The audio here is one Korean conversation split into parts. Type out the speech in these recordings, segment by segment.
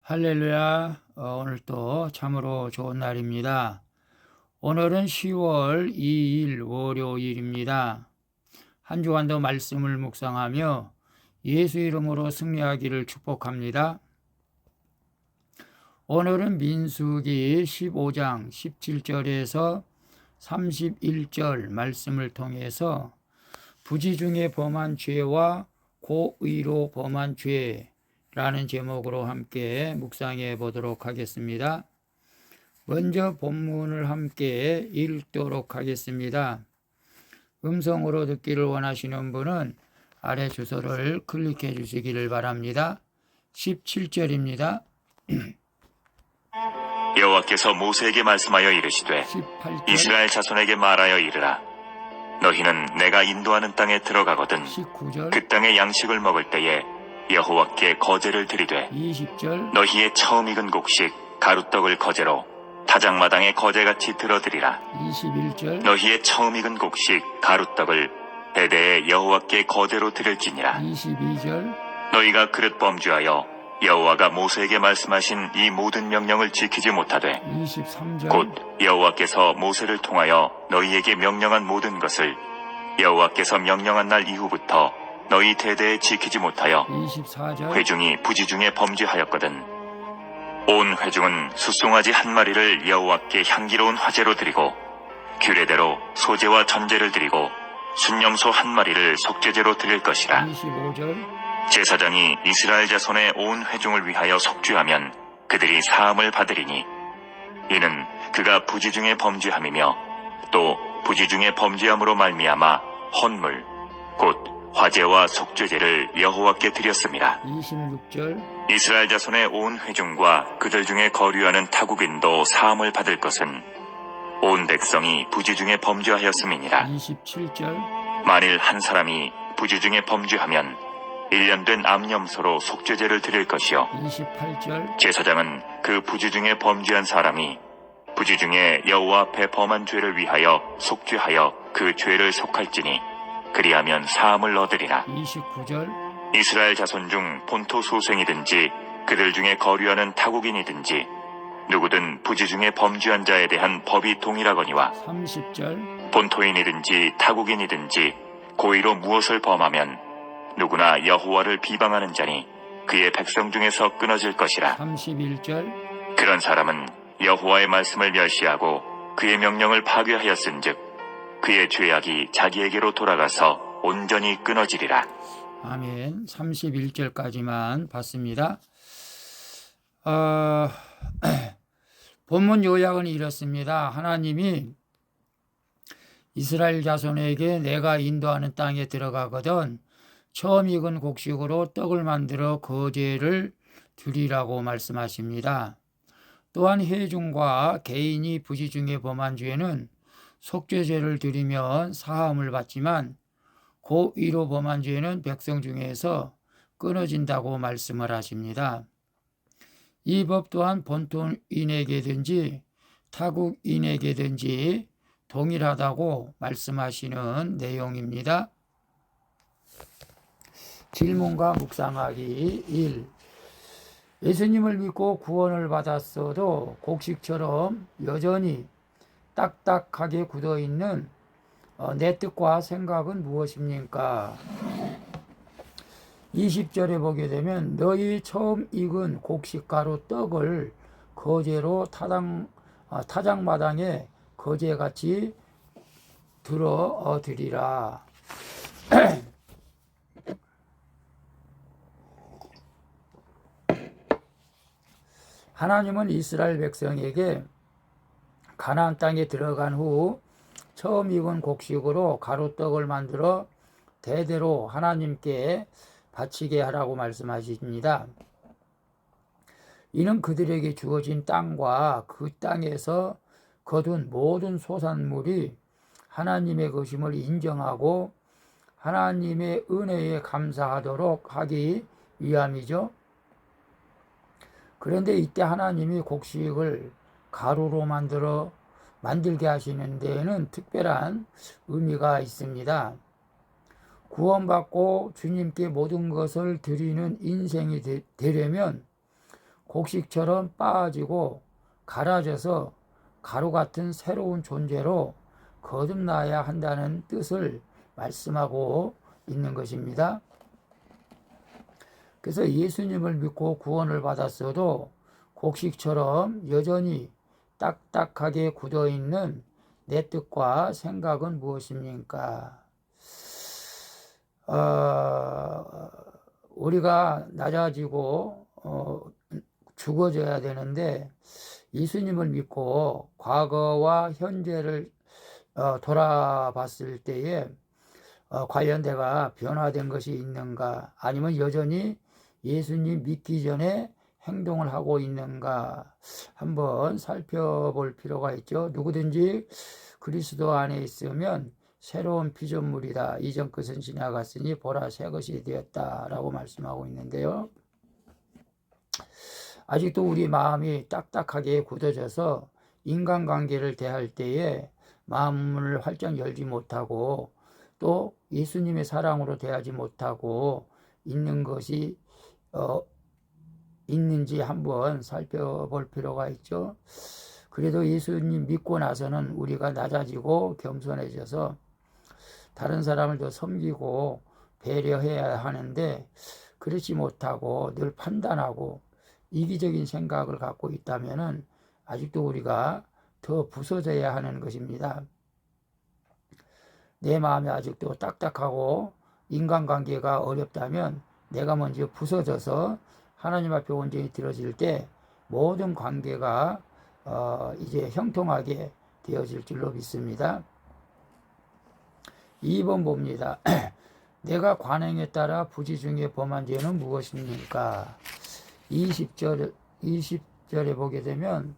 할렐루야. 오늘 또 참으로 좋은 날입니다. 오늘은 10월 2일 월요일입니다. 한 주간도 말씀을 묵상하며 예수 이름으로 승리하기를 축복합니다. 오늘은 민수기 15장 17절에서 31절 말씀을 통해서 부지 중에 범한 죄와 고의로 범한 죄라는 제목으로 함께 묵상해 보도록 하겠습니다. 먼저 본문을 함께 읽도록 하겠습니다. 음성으로 듣기를 원하시는 분은 아래 주소를 클릭해 주시기를 바랍니다. 17절입니다. 여호와께서 모세에게 말씀하여 이르시되 18절, 이스라엘 자손에게 말하여 이르라. 너희는 내가 인도하는 땅에 들어가거든 19절, 그 땅의 양식을 먹을 때에 여호와께 거제를 드리되 20절, 너희의 처음 익은 곡식 가루떡을 거제로 타작마당에 거제같이 들어드리라. 21절, 너희의 처음 익은 곡식 가루떡을 대대에 여호와께 거제로 드릴지니라. 22절, 너희가 그릇 범죄하여 여호와가 모세에게 말씀하신 이 모든 명령을 지키지 못하되 23절, 곧 여호와께서 모세를 통하여 너희에게 명령한 모든 것을 여호와께서 명령한 날 이후부터 너희 대대에 지키지 못하여 24절, 회중이 부지 중에 범죄하였거든. 온 회중은 숫송아지 한 마리를 여호와께 향기로운 화제로 드리고 규례대로 소제와 전제를 드리고 순념소 한 마리를 속죄제로 드릴 것이라. 25절, 제사장이 이스라엘 자손의 온 회중을 위하여 속죄하면 그들이 사함을 받으리니 이는 그가 부지 중에 범죄함이며 또 부지 중에 범죄함으로 말미암아 헌물 곧 화제와 속죄제를 여호와께 드렸습니다. 26절, 이스라엘 자손의 온 회중과 그들 중에 거류하는 타국인도 사함을 받을 것은 온 백성이 부지 중에 범죄하였음이니라. 27절, 만일 한 사람이 부지 중에 범죄하면 1년 된 암염소로 속죄제를 드릴 것이요 28절, 제사장은 그 부지 중에 범죄한 사람이 부지 중에 여호와 앞에 범한 죄를 위하여 속죄하여 그 죄를 속할지니 그리하면 사함을 얻으리라. 29절, 이스라엘 자손 중 본토 소생이든지 그들 중에 거류하는 타국인이든지 누구든 부지 중에 범죄한 자에 대한 법이 동일하거니와 30절, 본토인이든지 타국인이든지 고의로 무엇을 범하면 누구나 여호와를 비방하는 자니 그의 백성 중에서 끊어질 것이라. 31절, 그런 사람은 여호와의 말씀을 멸시하고 그의 명령을 파괴하였은즉 그의 죄악이 자기에게로 돌아가서 온전히 끊어지리라. 아멘. 31절까지만 봤습니다. 본문 요약은 이렇습니다. 하나님이 이스라엘 자손에게 내가 인도하는 땅에 들어가거든 처음 익은 곡식으로 떡을 만들어 거제를 드리라고 말씀하십니다. 또한 회중과 개인이 부지 중에 범한 죄는 속죄제를 드리면 사함을 받지만 고의로 범한 죄는 백성 중에서 끊어진다고 말씀을 하십니다. 이 법 또한 본토인에게든지 타국인에게든지 동일하다고 말씀하시는 내용입니다. 질문과 묵상하기 1. 예수님을 믿고 구원을 받았어도 곡식처럼 여전히 딱딱하게 굳어있는 내 뜻과 생각은 무엇입니까? 20절에 보게 되면 너희 처음 익은 곡식가루 떡을 거제로 타작마당에 거제같이 들어드리라. 하나님은 이스라엘 백성에게 가나안 땅에 들어간 후 처음 익은 곡식으로 가루떡을 만들어 대대로 하나님께 바치게 하라고 말씀하십니다. 이는 그들에게 주어진 땅과 그 땅에서 거둔 모든 소산물이 하나님의 것임을 인정하고 하나님의 은혜에 감사하도록 하기 위함이죠. 그런데 이때 하나님이 곡식을 가루로 만들게 하시는 데에는 특별한 의미가 있습니다. 구원받고 주님께 모든 것을 드리는 인생이 되려면 곡식처럼 빠지고 갈아져서 가루 같은 새로운 존재로 거듭나야 한다는 뜻을 말씀하고 있는 것입니다. 그래서 예수님을 믿고 구원을 받았어도 곡식처럼 여전히 딱딱하게 굳어있는 내 뜻과 생각은 무엇입니까? 우리가 낮아지고 죽어져야 되는데 예수님을 믿고 과거와 현재를 돌아봤을 때에 과연 내가 변화된 것이 있는가, 아니면 여전히 예수님 믿기 전에 행동을 하고 있는가 한번 살펴볼 필요가 있죠. 누구든지 그리스도 안에 있으면 새로운 피조물이다. 이전 것은 지나갔으니 보라 새 것이 되었다라고 말씀하고 있는데요. 아직도 우리 마음이 딱딱하게 굳어져서 인간관계를 대할 때에 마음을 활짝 열지 못하고 또 예수님의 사랑으로 대하지 못하고 있는 것이 있는지 한번 살펴볼 필요가 있죠. 그래도 예수님 믿고 나서는 우리가 낮아지고 겸손해져서 다른 사람을 더 섬기고 배려해야 하는데 그렇지 못하고 늘 판단하고 이기적인 생각을 갖고 있다면 아직도 우리가 더 부서져야 하는 것입니다. 내 마음이 아직도 딱딱하고 인간관계가 어렵다면 내가 먼저 부서져서 하나님 앞에 온전히 들어질 때 모든 관계가 이제 형통하게 되어질 줄로 믿습니다. 2번 봅니다. 내가 관행에 따라 부지 중에 범한 죄는 무엇입니까? 20절에 보게 되면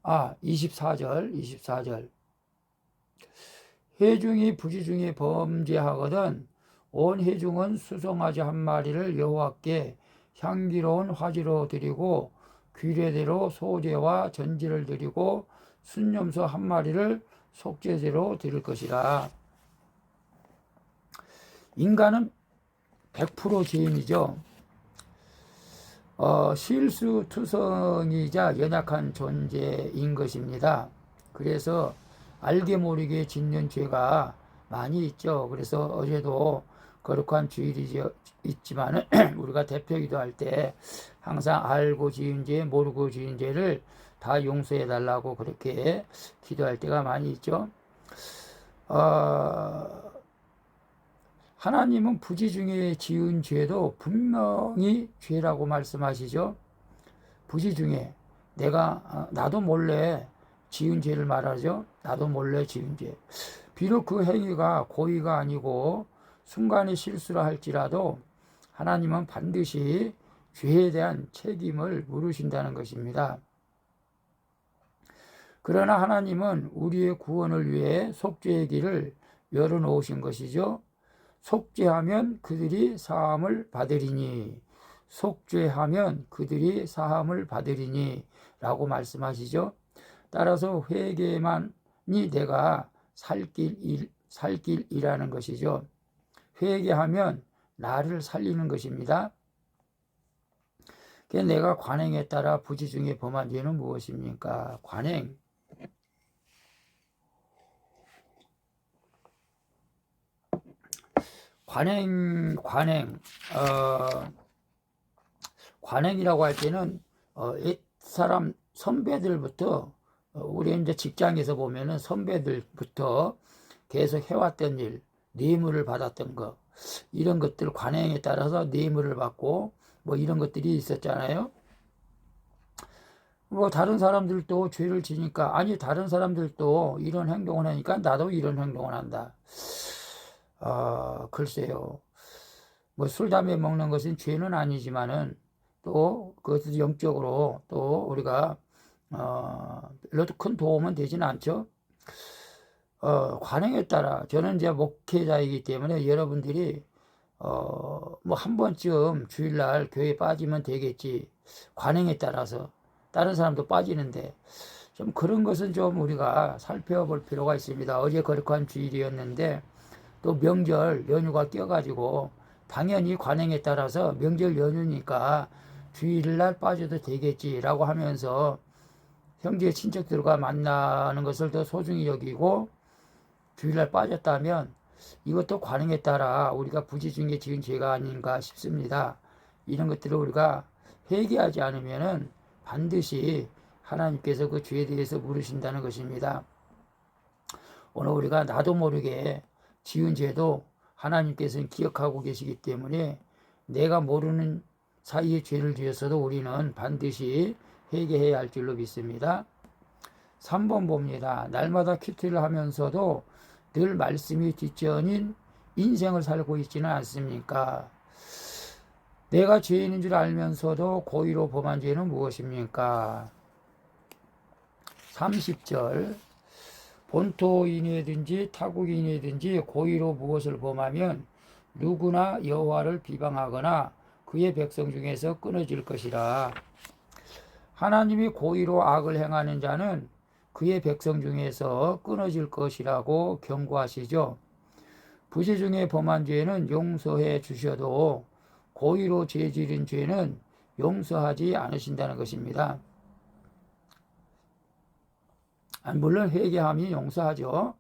24절 회중이 부지 중에 범죄하거든 온 회중은 수송아지 한 마리를 여호와께 향기로운 화제로 드리고 규례대로 소제와 전지를 드리고 순념소 한 마리를 속죄제로 드릴 것이라. 인간은 100% 죄인이죠. 실수투성이자 연약한 존재인 것입니다. 그래서 알게 모르게 짓는 죄가 많이 있죠. 그래서 어제도 거룩한 주일이 있지만 우리가 대표기도 할 때 항상 알고 지은 죄, 모르고 지은 죄를 다 용서해 달라고 그렇게 기도할 때가 많이 있죠. 하나님은 부지 중에 지은 죄도 분명히 죄라고 말씀하시죠. 부지 중에 나도 몰래 지은 죄를 말하죠. 나도 몰래 지은 죄. 비록 그 행위가 고의가 아니고 순간의 실수라 할지라도 하나님은 반드시 죄에 대한 책임을 물으신다는 것입니다. 그러나 하나님은 우리의 구원을 위해 속죄의 길을 열어놓으신 것이죠. 속죄하면 그들이 사함을 받으리니, 속죄하면 그들이 사함을 받으리니 라고 말씀하시죠. 따라서 회개만이 내가 살 길이라는 것이죠. 회개하면 나를 살리는 것입니다. 내가 관행에 따라 부지 중에 범한 죄는 무엇입니까? 관행이라고 할 때는 옛사람 선배들부터 우리 이제 직장에서 보면은 선배들부터 계속 해왔던 일, 뇌물을 받았던 거, 이런 것들 관행에 따라서 뇌물을 받고 뭐 이런 것들이 있었잖아요. 뭐 다른 사람들도 죄를 지니까 아니 다른 사람들도 이런 행동을 하니까 나도 이런 행동을 한다. 글쎄요. 뭐 술, 담배 먹는 것은 죄는 아니지만은 또 그것도 영적으로 또 우리가 별로 큰 도움은 되지는 않죠. 관행에 따라 저는 이제 목회자이기 때문에 여러분들이 뭐 한 번쯤 주일날 교회 빠지면 되겠지. 관행에 따라서 다른 사람도 빠지는데 좀 그런 것은 좀 우리가 살펴볼 필요가 있습니다. 어제 거룩한 주일이었는데 또 명절 연휴가 껴가지고 당연히 관행에 따라서 명절 연휴니까 주일날 빠져도 되겠지라고 하면서 형제 친척들과 만나는 것을 더 소중히 여기고 주일날 빠졌다면 이것도 관행에 따라 우리가 부지 중에 지은 죄가 아닌가 싶습니다. 이런 것들을 우리가 회개하지 않으면은 반드시 하나님께서 그 죄에 대해서 물으신다는 것입니다. 오늘 우리가 나도 모르게 지은 죄도 하나님께서는 기억하고 계시기 때문에 내가 모르는 사이에 죄를 지었어도 우리는 반드시 회개해야 할 줄로 믿습니다. 3번 봅니다. 날마다 큐티를 하면서도 늘 말씀이 뒷전인 인생을 살고 있지는 않습니까? 내가 죄인인 줄 알면서도 고의로 범한 죄는 무엇입니까? 30절 본토인이든지 타국인이든지 고의로 무엇을 범하면 누구나 여호와를 비방하거나 그의 백성 중에서 끊어질 것이라. 하나님이 고의로 악을 행하는 자는 그의 백성 중에서 끊어질 것이라고 경고하시죠. 부재 중에 범한 죄는 용서해 주셔도 고의로 죄 지은 죄는 용서하지 않으신다는 것입니다. 물론 회개함이 용서하죠.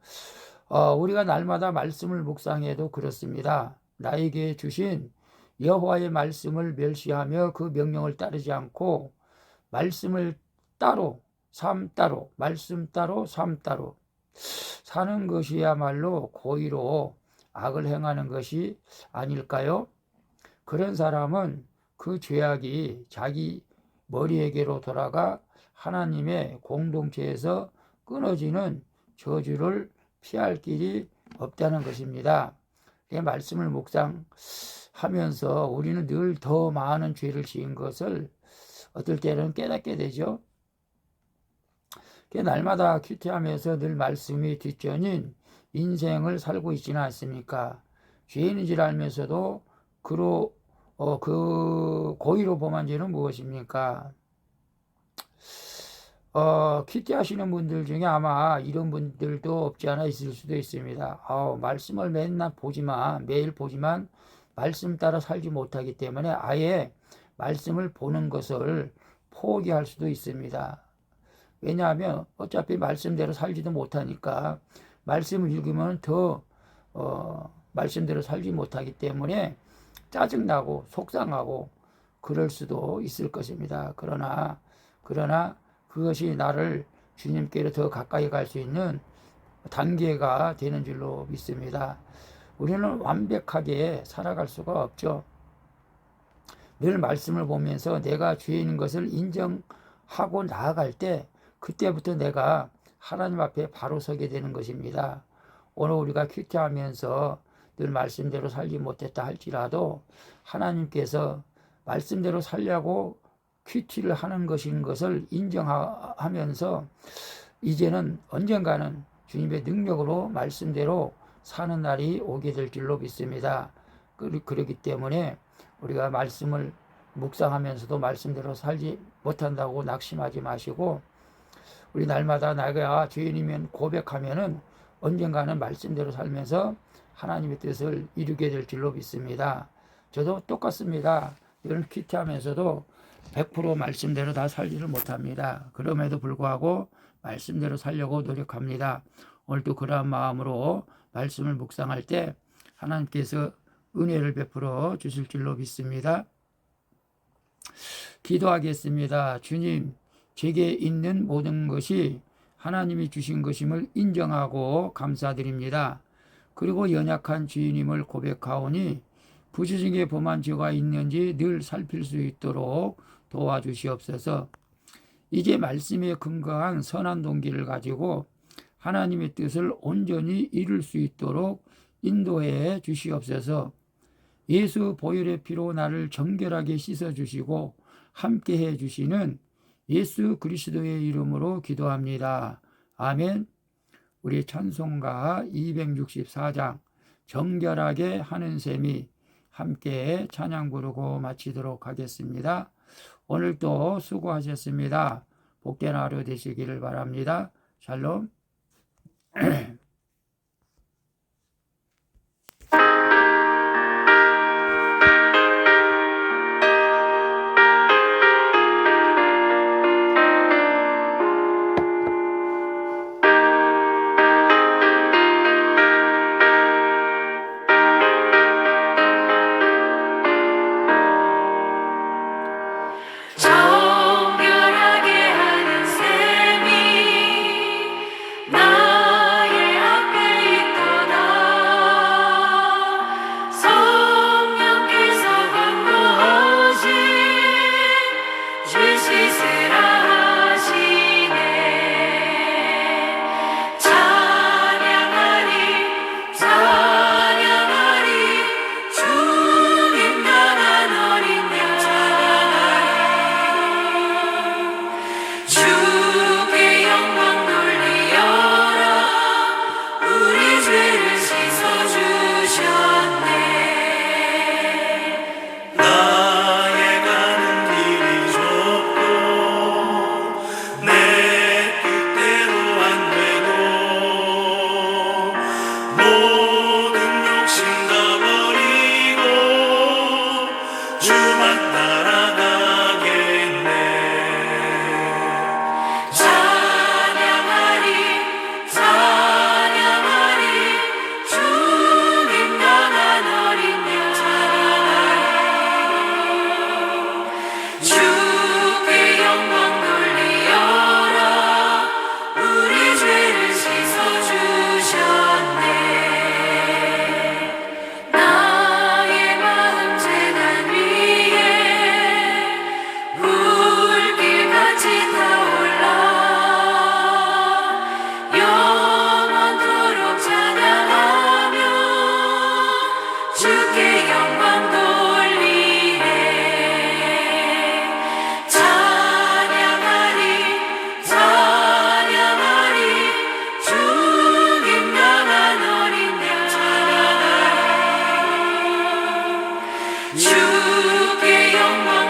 우리가 날마다 말씀을 묵상해도 그렇습니다. 나에게 주신 여호와의 말씀을 멸시하며 그 명령을 따르지 않고 말씀을 따로 삶 따로 말씀 따로 삶 따로 사는 것이야말로 고의로 악을 행하는 것이 아닐까요? 그런 사람은 그 죄악이 자기 머리에게로 돌아가 하나님의 공동체에서 끊어지는 저주를 피할 길이 없다는 것입니다. 말씀을 묵상하면서 우리는 늘 더 많은 죄를 지은 것을 어떨 때는 깨닫게 되죠. 날마다 큐티하면서 늘 말씀이 뒷전인 인생을 살고 있지는 않습니까? 죄인인 줄 알면서도 그 고의로 범한 죄는 무엇입니까? 큐티 하시는 분들 중에 아마 이런 분들도 없지 않아 있을 수도 있습니다. 말씀을 매일 보지만 말씀 따라 살지 못하기 때문에 아예 말씀을 보는 것을 포기할 수도 있습니다. 왜냐하면 어차피 말씀대로 살지도 못하니까 말씀을 읽으면 더 말씀대로 살지 못하기 때문에 짜증나고 속상하고 그럴 수도 있을 것입니다. 그러나 그것이 나를 주님께로 더 가까이 갈 수 있는 단계가 되는 줄로 믿습니다. 우리는 완벽하게 살아갈 수가 없죠. 늘 말씀을 보면서 내가 죄인인 것을 인정하고 나아갈 때 그때부터 내가 하나님 앞에 바로 서게 되는 것입니다. 오늘 우리가 큐티하면서 늘 말씀대로 살지 못했다 할지라도 하나님께서 말씀대로 살려고 큐티를 하는 것인 것을 인정하면서 이제는 언젠가는 주님의 능력으로 말씀대로 사는 날이 오게 될 줄로 믿습니다. 그렇기 때문에 우리가 말씀을 묵상하면서도 말씀대로 살지 못한다고 낙심하지 마시고 우리 날마다 내가 죄인이면 고백하면은 언젠가는 말씀대로 살면서 하나님의 뜻을 이루게 될 줄로 믿습니다. 저도 똑같습니다. 이런 큐티하면서도 100% 말씀대로 다 살지를 못합니다. 그럼에도 불구하고 말씀대로 살려고 노력합니다. 오늘도 그러한 마음으로 말씀을 묵상할 때 하나님께서 은혜를 베풀어 주실 줄로 믿습니다. 기도하겠습니다. 주님, 제게 있는 모든 것이 하나님이 주신 것임을 인정하고 감사드립니다. 그리고 연약한 주인임을 고백하오니 부재 중에 범한 죄가 있는지 늘 살필 수 있도록 도와주시옵소서. 이제 말씀에 근거한 선한 동기를 가지고 하나님의 뜻을 온전히 이룰 수 있도록 인도해 주시옵소서. 예수 보혈의 피로 나를 정결하게 씻어주시고 함께해 주시는 예수 그리스도의 이름으로 기도합니다. 아멘. 우리 찬송가 264장 정결하게 하는 셈이 함께 찬양 부르고 마치도록 하겠습니다. 오늘도 수고하셨습니다. 복된 하루 되시기를 바랍니다. 샬롬. 주만 따라가겠네. 찬양하리 찬양하리 주님 향한 어린 양 주께 영광 돌리어라 우리 죄를 씻어주셨네. 나의 마음 제단 위에 불길같이 타올라 영원토록 찬양하며 주께 영광 돌리네. 찬양하리 찬양하리 주님 향한 어린 양 주께 영광